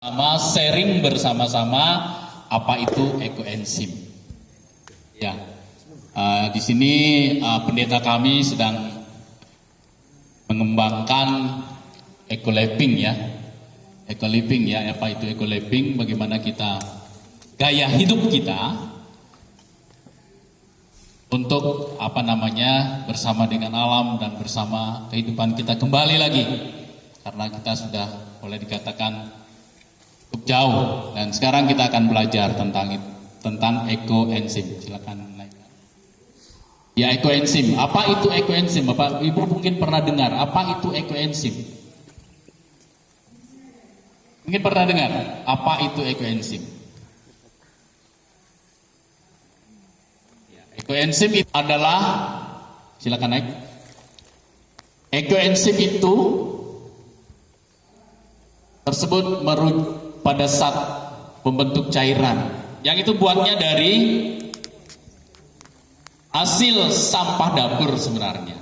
Sharing bersama-sama apa itu ekoenzim. Ya, di sini pendeta kami sedang mengembangkan eco-living ya. Eco-living ya, apa itu eco-living? Bagaimana kita gaya hidup kita untuk bersama dengan alam dan bersama kehidupan kita kembali lagi, karena kita sudah boleh dikatakan cukup jauh, dan sekarang kita akan belajar tentang ekoenzim. Silakan naik. Ya, ekoenzim. Apa itu ekoenzim? Bapak Ibu mungkin pernah dengar apa itu ekoenzim? Mungkin pernah dengar apa itu ekoenzim? Ya, ekoenzim itu adalah, silakan naik. Ekoenzim itu tersebut merujuk pada saat pembentuk cairan yang itu buatnya dari hasil sampah dapur sebenarnya.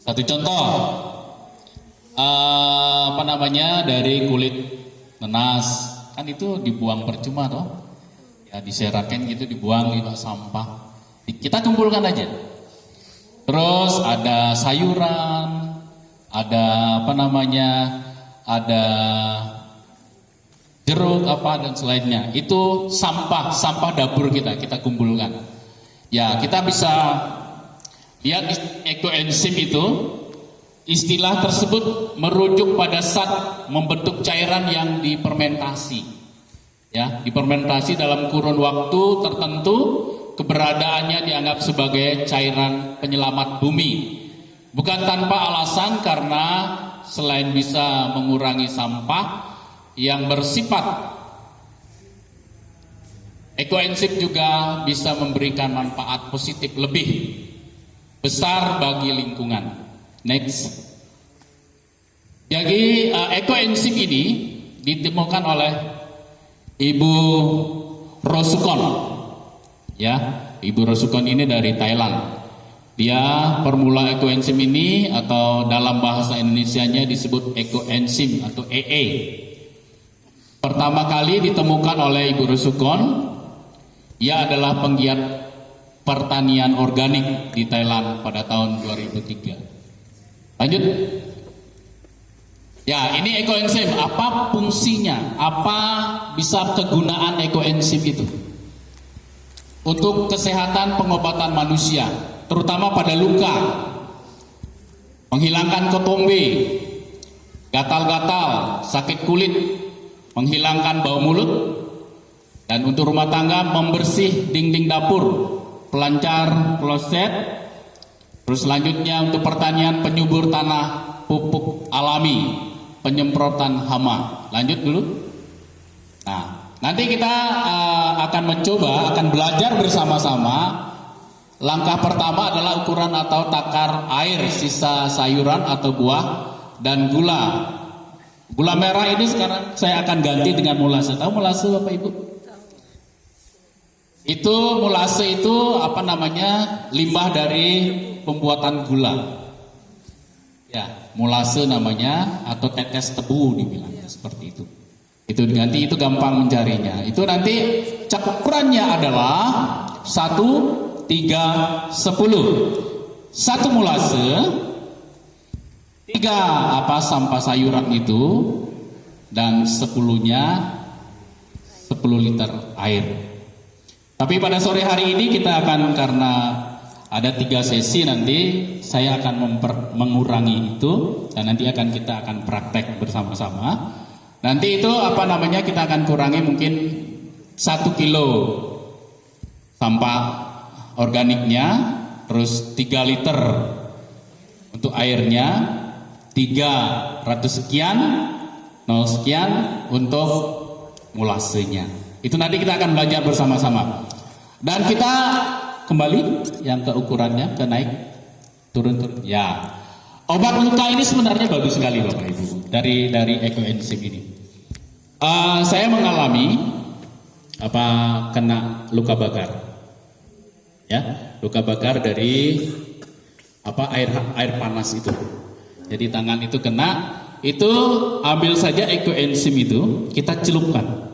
Satu contoh dari kulit nanas, kan itu dibuang percuma toh ya, diserakan gitu, dibuang gitu sampah, kita kumpulkan aja. Terus ada sayuran, ada ada jeruk dan selainnya, itu sampah dapur kita kumpulkan. Ya, kita bisa lihat ekoenzim itu, istilah tersebut merujuk pada saat membentuk cairan yang difermentasi. Ya, difermentasi dalam kurun waktu tertentu, keberadaannya dianggap sebagai cairan penyelamat bumi. Bukan tanpa alasan, karena selain bisa mengurangi sampah yang bersifat, ekoenzim juga bisa memberikan manfaat positif lebih besar bagi lingkungan. Next. Jadi ekoenzim ini ditemukan oleh Ibu Rosukon. Ya, Ibu Rosukon ini dari Thailand. Dia formula ekoenzim ini, atau dalam bahasa Indonesianya disebut ekoenzim atau EE. Pertama kali ditemukan oleh Ibu Rosukon. Ia adalah penggiat pertanian organik di Thailand pada tahun 2003. Lanjut. Ya, ini ekoenzim. Apa fungsinya? Apa bisa kegunaan ekoenzim itu? Untuk kesehatan pengobatan manusia, terutama pada luka, menghilangkan ketombe, gatal-gatal, sakit kulit, menghilangkan bau mulut, dan untuk rumah tangga membersih dinding dapur, pelancar kloset. Terus selanjutnya untuk pertanian, penyubur tanah, pupuk alami, penyemprotan hama. Lanjut dulu. Nah, nanti kita akan belajar bersama-sama. Langkah pertama adalah ukuran atau takar air sisa sayuran atau buah, dan gula. Gula merah ini sekarang saya akan ganti dengan mulase. Tahu mulase Bapak Ibu? Itu mulase itu limbah dari pembuatan gula. Ya, mulase namanya, atau tetes tebu dibilangnya seperti itu. Itu diganti, itu gampang mencarinya. Itu nanti campurannya adalah 1, 3, 10. 1 mulase, 3 sampah sayuran itu, dan 10-nya 10 liter air. Tapi pada sore hari ini kita akan, karena ada 3 sesi nanti, saya akan mengurangi itu, dan nanti kita akan praktek bersama-sama. Nanti itu kita akan kurangi mungkin 1 kilo sampah organiknya, terus 3 liter untuk airnya, 300 sekian, 0 sekian untuk mulasenya. Itu nanti kita akan belajar bersama-sama. Dan kita kembali yang ke ukurannya, ke naik, turun. Ya, obat luka ini sebenarnya bagus sekali Bapak Ibu, dari ekoenzim ini. Saya mengalami kena luka bakar. Ya, luka bakar dari air panas itu. Jadi tangan itu kena, itu ambil saja ekoenzim itu, kita celupkan.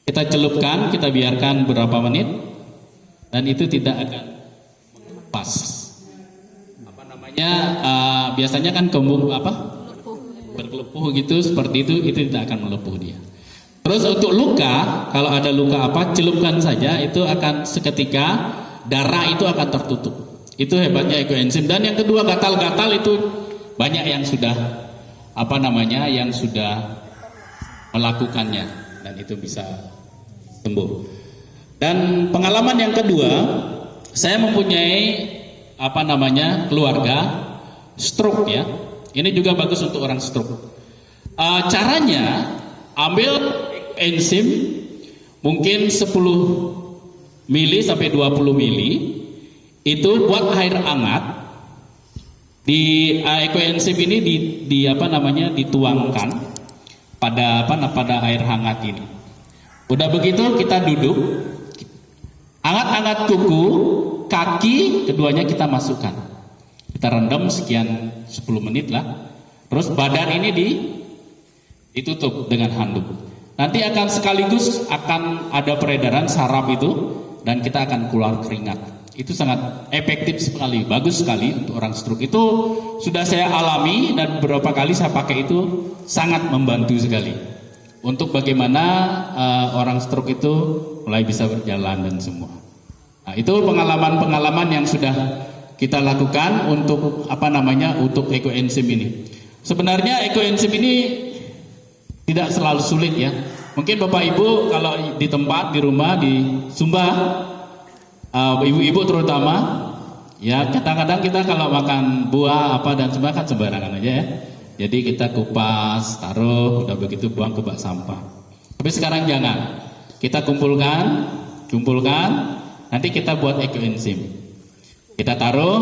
Kita celupkan, kita biarkan berapa menit, dan itu tidak akan pas. Apa namanya? Biasanya kan kembung berkelepuh gitu, seperti itu tidak akan melepuh dia. Terus untuk luka, kalau ada luka celupkan saja, itu akan seketika darah itu akan tertutup. Itu hebatnya ekoenzim. Dan yang kedua, gatal-gatal itu banyak yang sudah yang sudah melakukannya, dan itu bisa sembuh. Dan pengalaman yang kedua, saya mempunyai keluarga stroke ya. Ini juga bagus untuk orang stroke. Caranya ambil enzim mungkin 10 mili sampai 20 mili, itu buat air hangat. Di ekoenzim ini dituangkan pada air hangat ini. Udah begitu kita duduk, hangat-hangat kuku, kaki keduanya kita masukkan. Kita rendam sekian 10 menit lah. Terus badan ini ditutup dengan handuk. Nanti akan sekaligus ada peredaran saraf itu, dan kita akan keluar keringat. Itu sangat efektif sekali, bagus sekali untuk orang stroke. Itu sudah saya alami dan beberapa kali saya pakai, itu sangat membantu sekali untuk bagaimana orang stroke itu mulai bisa berjalan dan semua. Nah, itu pengalaman-pengalaman yang sudah kita lakukan untuk untuk ekoenzim ini. Sebenarnya ekoenzim ini tidak selalu sulit ya. Mungkin Bapak Ibu kalau di tempat, di rumah, di Sumba, ibu-ibu terutama, ya kadang-kadang kita kalau makan buah dan semua kan sembarangan aja ya. Jadi kita kupas, taruh, udah begitu buang ke bak sampah. Tapi sekarang jangan. Kita kumpulkan, nanti kita buat ekoenzim. Kita taruh,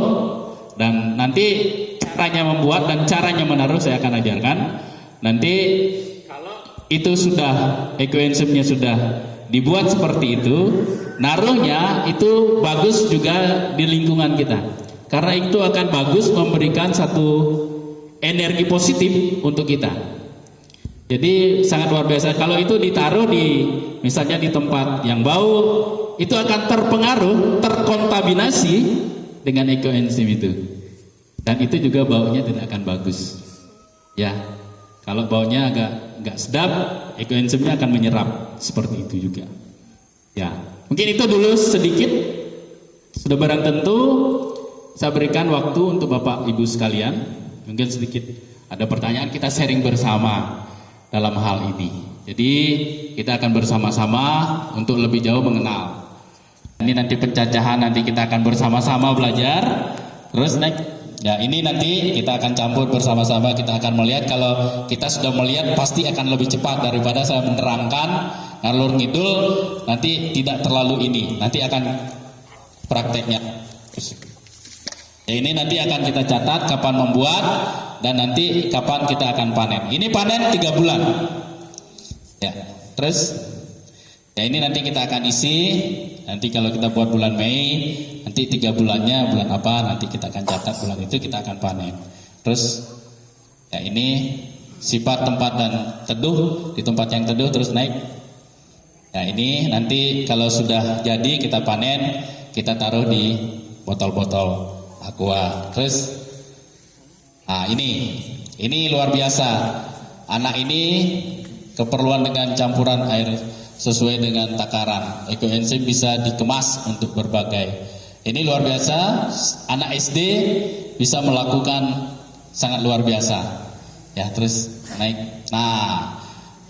dan nanti caranya membuat dan caranya menaruh saya akan ajarkan. Nanti itu sudah ekoenzimnya sudah dibuat seperti itu, naruhnya itu bagus juga di lingkungan kita, karena itu akan bagus memberikan satu energi positif untuk kita. Jadi sangat luar biasa. Kalau itu ditaruh misalnya di tempat yang bau, itu akan terkontaminasi dengan ekoenzim itu, dan itu juga baunya tidak akan bagus ya. Kalau baunya agak sedap, ekoenzimnya akan menyerap, seperti itu juga. Ya, mungkin itu dulu sedikit. Sudah barang tentu saya berikan waktu untuk Bapak Ibu sekalian. Mungkin sedikit ada pertanyaan, kita sharing bersama dalam hal ini. Jadi kita akan bersama-sama untuk lebih jauh mengenal. Ini nanti pencacahan, nanti kita akan bersama-sama belajar. Terus ya, ini nanti kita akan campur bersama-sama, kita akan melihat. Kalau kita sudah melihat pasti akan lebih cepat daripada saya menerangkan ngalur ngidul, nanti tidak terlalu ini. Nanti akan prakteknya. Ya, ini nanti akan kita catat kapan membuat dan nanti kapan kita akan panen. Ini panen 3 bulan. Ya, terus ya ini nanti kita akan isi. Nanti kalau kita buat bulan Mei, nanti 3 bulannya bulan apa, nanti kita akan catat bulan itu kita akan panen. Terus ya ini sifat tempat dan teduh, di tempat yang teduh terus naik. Ya ini nanti kalau sudah jadi kita panen, kita taruh di botol-botol aqua. Terus ini luar biasa. Anak ini keperluan dengan campuran air sesuai dengan takaran. Ekoenzim bisa dikemas untuk berbagai. Ini luar biasa. Anak SD bisa melakukan sangat luar biasa. Ya, terus naik. Nah,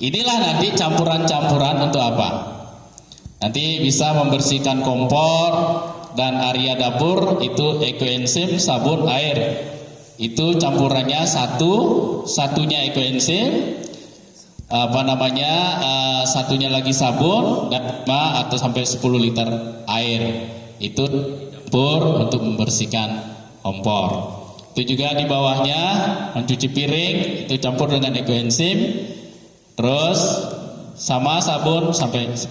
inilah nanti campuran-campuran untuk apa? Nanti bisa membersihkan kompor dan area dapur, itu ekoenzim, sabun, air. Itu campurannya satunya ekoenzim, satunya lagi sabun, dan 5 atau sampai 10 liter air. Itu campur untuk membersihkan kompor. Itu juga di bawahnya mencuci piring, itu campur dengan ekoenzim. Terus sama sabun sampai 10.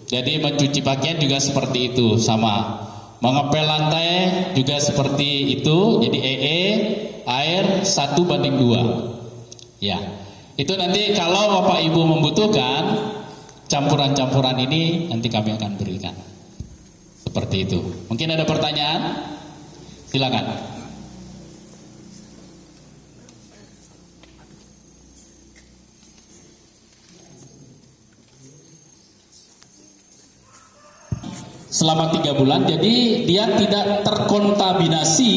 Jadi mencuci pakaian juga seperti itu, sama. Mengepel lantai juga seperti itu, jadi air 1:2. Ya, itu nanti kalau Bapak Ibu membutuhkan campuran-campuran ini nanti kami akan berikan. Seperti itu. Mungkin ada pertanyaan? Silakan. Selama 3 bulan, jadi dia tidak terkontaminasi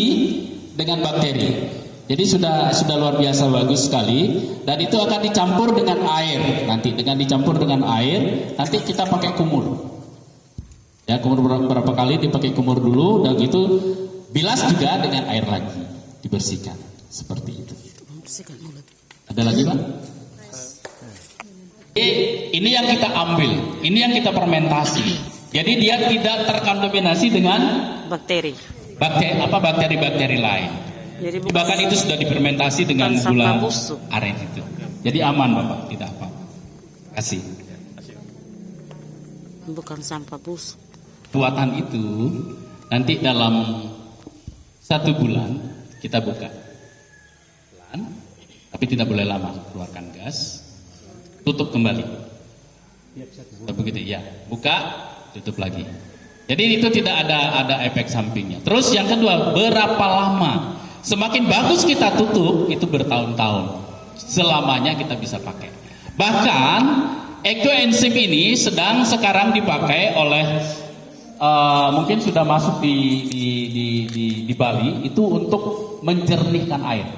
dengan bakteri. Jadi sudah luar biasa bagus sekali, dan itu akan dicampur dengan air. Nanti dengan dicampur dengan air, nanti kita pakai kumur. Ya, kumur berapa kali dipakai kumur dulu, dan gitu bilas juga dengan air lagi, dibersihkan seperti itu. Ada lagi, Pak? Ini yang kita ambil, ini yang kita fermentasi. Jadi dia tidak terkontaminasi dengan bakteri lain. Jadi bahkan itu sudah difermentasi dengan gula aren itu. Jadi aman Bapak, tidak apa-apa. Kasih. Bukan sampah busuk. Buatan itu nanti dalam 1 bulan kita buka. Pelan, tapi tidak boleh lama. Keluarkan gas, tutup kembali. Begitu ya. Buka, tutup lagi. Jadi itu tidak ada efek sampingnya. Terus yang kedua, berapa lama? Semakin bagus kita tutup, itu bertahun-tahun. Selamanya kita bisa pakai. Bahkan ekoenzim ini sedang sekarang dipakai oleh mungkin sudah masuk di Bali itu untuk menjernihkan air.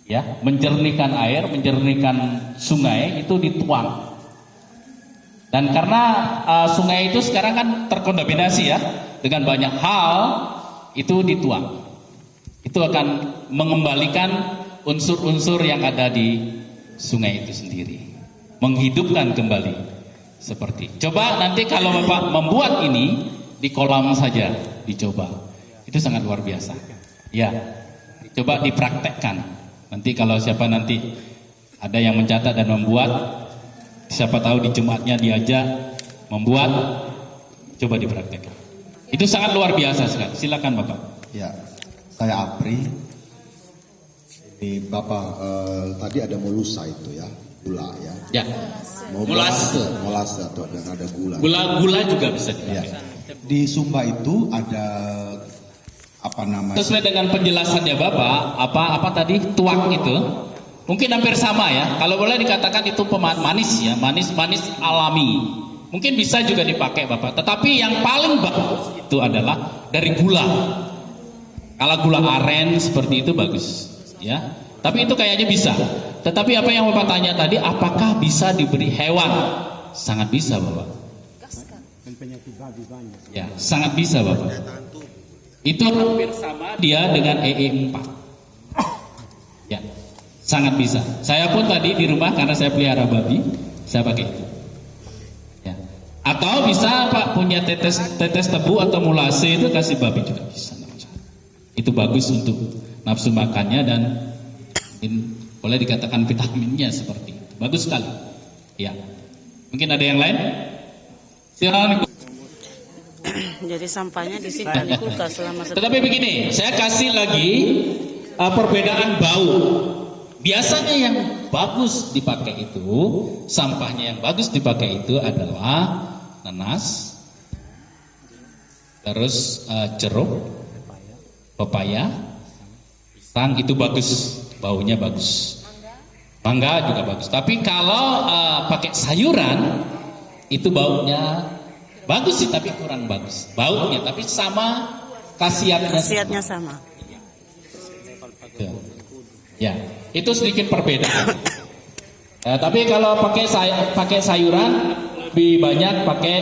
Ya, menjernihkan air, menjernihkan sungai itu dituang. Dan karena sungai itu sekarang kan terkontaminasi ya dengan banyak hal, itu dituang. Itu akan mengembalikan unsur-unsur yang ada di sungai itu sendiri, menghidupkan kembali. Seperti. Coba nanti kalau Bapak membuat ini di kolam saja dicoba, itu sangat luar biasa. Ya, coba dipraktekkan. Nanti kalau siapa nanti ada yang mencatat dan membuat. Siapa tahu di Jumatnya diajak membuat, coba dipraktekkan. Itu sangat luar biasa sekali. Silakan Bapak. Ya, saya Apri. Ini Bapak tadi ada molusa itu ya, gula ya. Ya. Molase atau ada gula. Gula juga bisa dipakai. Ya. Di Sumba itu ada apa namanya? Sesuai dengan penjelasannya Bapak, apa tadi tuak itu? Mungkin hampir sama ya. Kalau boleh dikatakan itu manis ya, manis alami. Mungkin bisa juga dipakai Bapak. Tetapi yang paling bagus itu adalah dari gula. Kalau gula aren seperti itu bagus, ya. Tapi itu kayaknya bisa. Tetapi apa yang Bapak tanya tadi, apakah bisa diberi hewan? Sangat bisa Bapak. Ya, sangat bisa Bapak. Itu hampir sama dia dengan EE4. Ya. Sangat bisa. Saya pun tadi di rumah karena saya pelihara babi, saya pakai itu. Ya. Atau bisa Pak punya tetes tebu atau mulase itu kasih babi juga bisa. Itu bagus untuk nafsu makannya dan boleh dikatakan vitaminnya seperti itu. Bagus sekali. Ya. Mungkin ada yang lain? Silakan. Jadi sampahnya disimpan di kulkas selama setahun. Tetapi begini, saya kasih lagi perbedaan bau. Biasanya yang bagus dipakai itu, sampahnya yang bagus dipakai itu adalah nanas, terus jeruk, pepaya, pisang itu bagus, baunya bagus. Mangga juga bagus. Tapi kalau pakai sayuran itu baunya bagus sih, tapi kurang bagus. Baunya tapi sama khasiatnya sama. Ya, itu sedikit perbedaan. Tapi kalau pakai sayuran lebih banyak pakai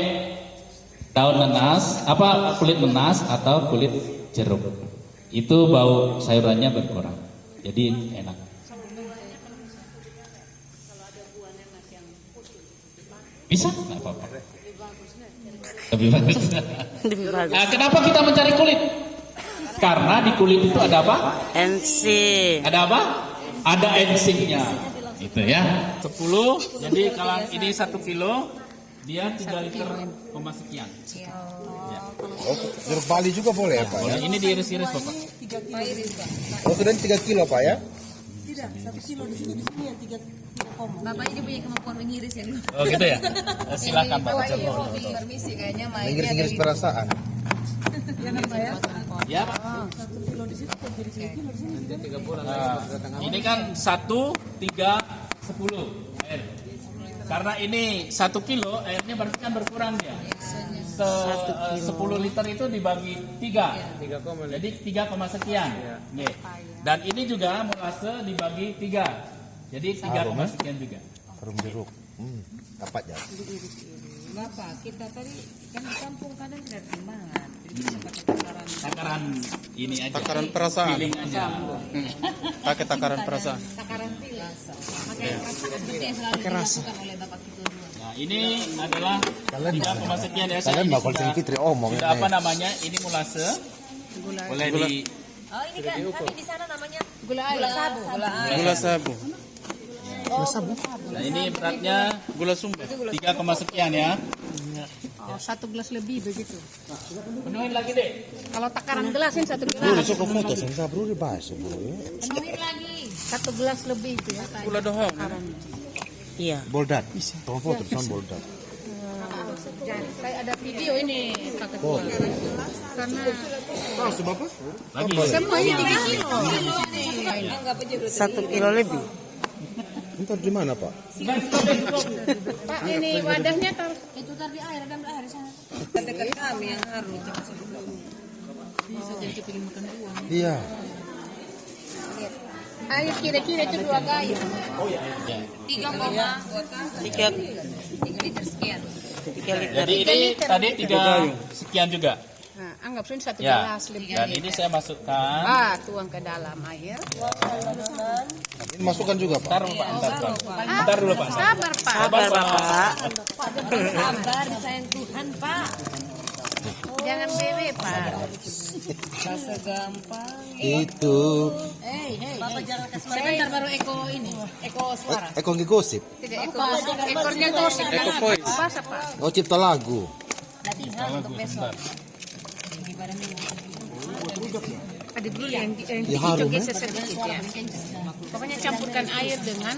daun nanas, kulit nanas atau kulit jeruk. Itu bau sayurannya berkurang. Jadi enak. Bisa? Nggak apa-apa. Lebih bagus. Kenapa kita mencari kulit? Karena di kulit itu ada apa? Enzim. Ada apa? Ada enzimnya. Gitu ya. 10. Jadi kalau ini 1 kilo, Dia 3 liter koma sekian. Ya. Oh, jeruk Bali juga boleh ya Pak ya? Boleh, ini diiris-iris Bapak. Oh, sudah 3 kilo Pak ya? Bapaknya dia punya kemampuan mengiris ya. Oh gitu ya? Silakan Bapak. Permisi kayaknya main. Mengiris-ngiris perasaan. Ya Pak. Ini kan 1, 3, 10 air. Karena ini 1 kilo, airnya berarti kan berkurang dia. 10 liter itu dibagi 3. Jadi 3, sekian. Nih. Dan ini juga molase dibagi 3. Jadi 3, sekian juga. Harum jeruk. Dapat ya. Bapak, kita tadi kan di kampung kadang tidak timbangan. Jadi bisa pakai takaran. Takaran ini aja. Takaran perasaan. Feeling aja. Pakai takaran perasaan. Takaran pilas. Pakai rasa seperti yang selalu dilakukan oleh Bapak Ketua. Nah, ini adalah 3, sekian ya. Kalian Ini bakal sudah- Fitri omong sudah apa namanya? Ini molase. Boleh di Oh ini kan, tapi di sana namanya Gula air. Gula sabu. Nah, ini beratnya Gula sumba. 3, sekian ya. Oh, 1 gelas lebih begitu. Penuhin lagi deh. Kalau takaran gelasin 1 Bro, gelas. suka foto saya bro di bahasa bro ya. penuhin lagi. 1 gelas lebih itu ya. Gula dohong. Boldat. Tolong foto sama boldat. Saya ada video ini Pak Ketua. Karena Lagi. semuanya 3 kilo. Anggap aja berarti. 1 kilo lebih. Entar di mana Pak? Pak ini wadahnya taruh. Itu tadi air, ada air di sana. Dekat kami yang harus. Bisa jadi kepilih makan uang. Iya. Air kira-kira itu 2 gayung. 3 liter sekian. Jadi ini tadi 3 sekian juga. Nah, anggap sini 1 Ya. gelas lebih. Dan ini saya masukkan. Tuang ke dalam air. Ini masukkan juga Pak. Ntar Pak, ntar dulu Pak. Sabar Pak. Sabar Pak. Sabar, disayang Tuhan, Pak. Jangan bebe Pak. Rasa gampang. Itu Bapak jangan kasih sebentar baru Eko ini. Eko suara. Eko ngegosip. Tidak ekornya gosip. Eko voice. Apa Pak? Oh cipta lagu. Latihan untuk besok. Ada dulu yang Ya, harum, geser sedikit ya. Pokoknya campurkan air dengan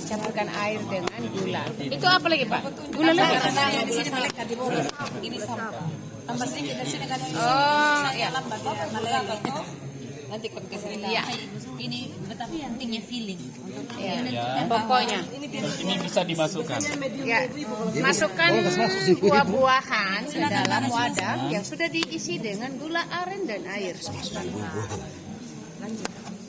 campurkan air dengan gula. Itu apa lagi Pak? Gula lagi. Di sini melekat di bawah. Ini sama. Tambah sedikit dari sini kan. Oh, ya. Nanti kalau kasih Iya. ini betapa pentingnya feeling. Ya. Pokoknya Ini bisa dimasukkan. ya masukkan buah-buahan ke dalam wadah yang sudah diisi dengan gula aren dan air.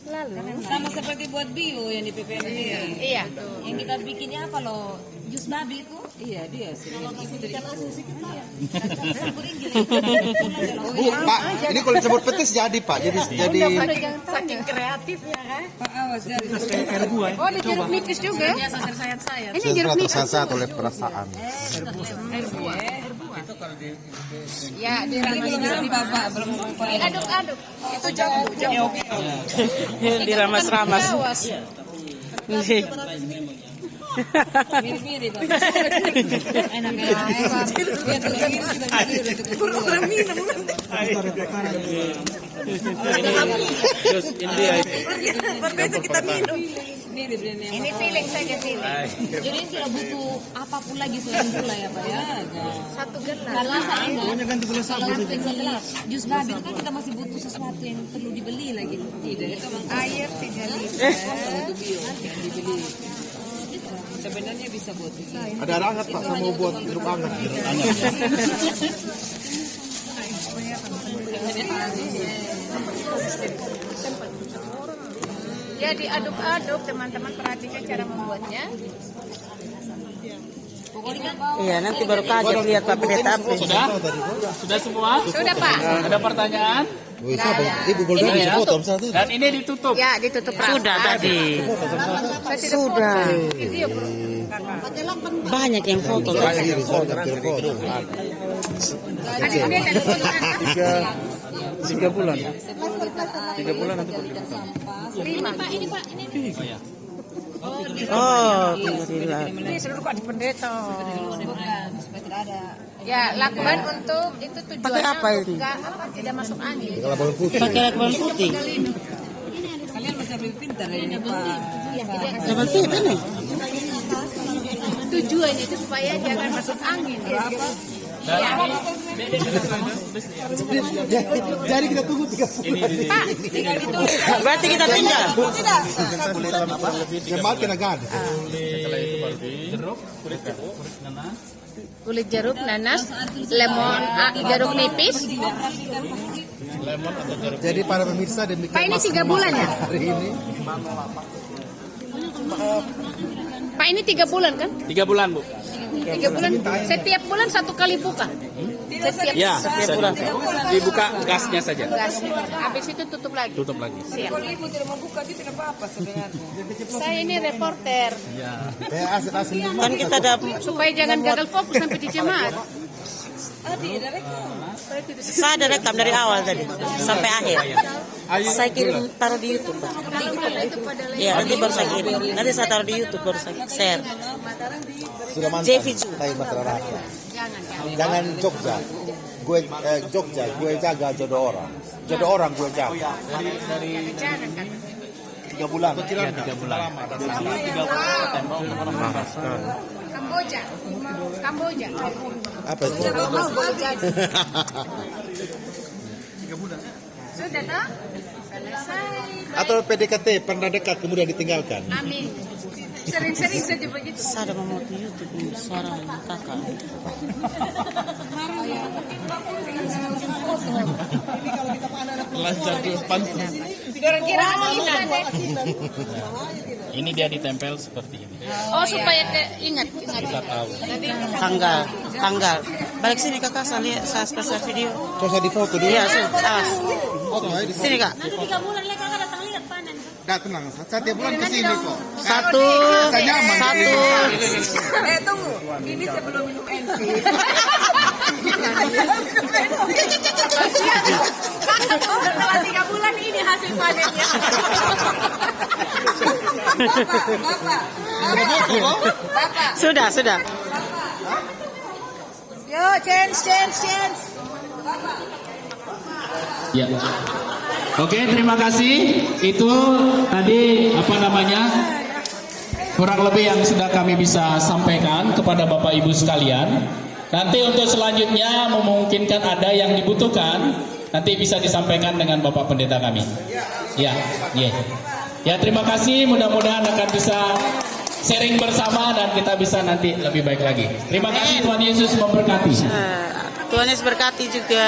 Lalu Sama seperti buat bio yang di PPM ini. iya. Yang kita bikinnya apa loh? Jus babi itu? Iya dia sih. Kalau ibu tidak Pak, ini kalau disebut petis jadi Pak. Jadi Saking kreatif ya kan? Pak awas dari Oh, ada jeruk nipis juga. biasa sayat-sayat. Ini jeruk nipis. tersesat oleh perasaan. Ya, Belum bisa di bapak, belum sampai. aduk-aduk. Itu jambu. Diramas-ramas. Mirip-mirip. Enak ya. Lihat lagi kita mirip itu kurang minum. Ini dia. Kita minum. Mirip ini. Ini feeling saja feeling. Jadi tidak butuh apapun lagi selain gula ya Pak ya. 1 gelas. Karena kalau misalnya jus babi itu kan kita masih butuh sesuatu yang perlu dibeli lagi. Tidak, itu memang Air 3 liter. untuk bio yang dibeli. Sebenarnya bisa buat Ada hangat Pak, saya mau buat jeruk hangat. Ya diaduk-aduk teman-teman, perhatikan cara membuatnya. Iya, nanti baru kaget lihat Pak Pendeta Apri. Sudah semua? Sudah Pak. Ada pertanyaan? Wih, siapa? Ibu Golda bisa foto sama saya. Dan ini ditutup. Ya ditutup rapat. Sudah tadi. Saya tidak Sudah. foto. Video bro. Banyak yang foto. Hampir foto. Adik-adik ada tulisan. 3 bulan. 3 bulan nanti baru dibuka. 5. Pak, ini Pak, ini. Oh ya. Oh, tunggu di luar. Ini seluruh kok di pendeta. Bukan, supaya tidak ada. Ya, lakban untuk itu tujuannya Pakai apa ini? enggak tidak masuk angin. Kalau balon putih. Pakai lakban putih. Kalian masih lebih pintar ya ini Pak. Lakban putih ini. Tujuannya itu supaya jangan masuk angin. Ya. Jadi kita tunggu 30 menit. Pak, Berarti kita tinggal. Yang makin agak. kulit jeruk, nanas, lemon, jeruk nipis. Jadi para pemirsa demikian. Pak, ini 3 bulan ya? Hari ini. Pak, ini 3 bulan kan? 3 bulan, Bu. 3 bulan. Setiap bulan 1 kali buka. Setiap Ya, setiap dibuka gasnya saja. gasnya. Habis itu tutup lagi. Tutup lagi. Siap. Kalau ibu tidak mau buka itu tidak apa-apa sebenarnya. Saya ini reporter. Asli. Kan kita dapat. Supaya jangan gagal fokus sampai di jemaat. Tidak rekam. Saya ada rekam dari awal tadi sampai akhir. Saya kirim taruh di YouTube. Iya, nanti baru saya kirim. Nanti saya taruh di YouTube baru saya share. Sudah mantap. JV Ju. Tapi masalah rasa. Jangan. Jangan Jogja. Jogja, gue jaga jodoh orang. Jodoh orang gue jaga. Jangan kan. 3 bulan. Ya, 3 bulan. Kamboja. Kamboja. Apa itu? Sudah tak? Selesai. Atau PDKT pernah dekat kemudian ditinggalkan? Amin. Sering-sering saja begitu. Saya ada mau di YouTube ini suara kakak. Lancar di pantas. Kira-kira bukan deh. Ini dia ditempel seperti ini. Oh, supaya ingat. Kita tahu. Tanggal. Balik sini kakak, saya lihat saya spesial video. Terus di foto dulu. Iya, sini. Awas. Foto aja di foto. Sini kak. Nggak, tenang. Saya tiap bulan kesini kok. Satu. Tunggu. Ini sebelum minum NC. Setelah 3 bulan ini hasil panennya. Bapak. Sudah. Yo, chance. Ya. Oke, terima kasih. Itu tadi kurang lebih yang sudah kami bisa sampaikan kepada Bapak Ibu sekalian. Nanti untuk selanjutnya memungkinkan ada yang dibutuhkan, nanti bisa disampaikan dengan Bapak Pendeta kami. Ya. Ya, terima kasih. Mudah-mudahan akan bisa sharing bersama dan kita bisa nanti lebih baik lagi. Terima kasih, Tuhan Yesus memberkati. Tuhan Yesus berkati juga.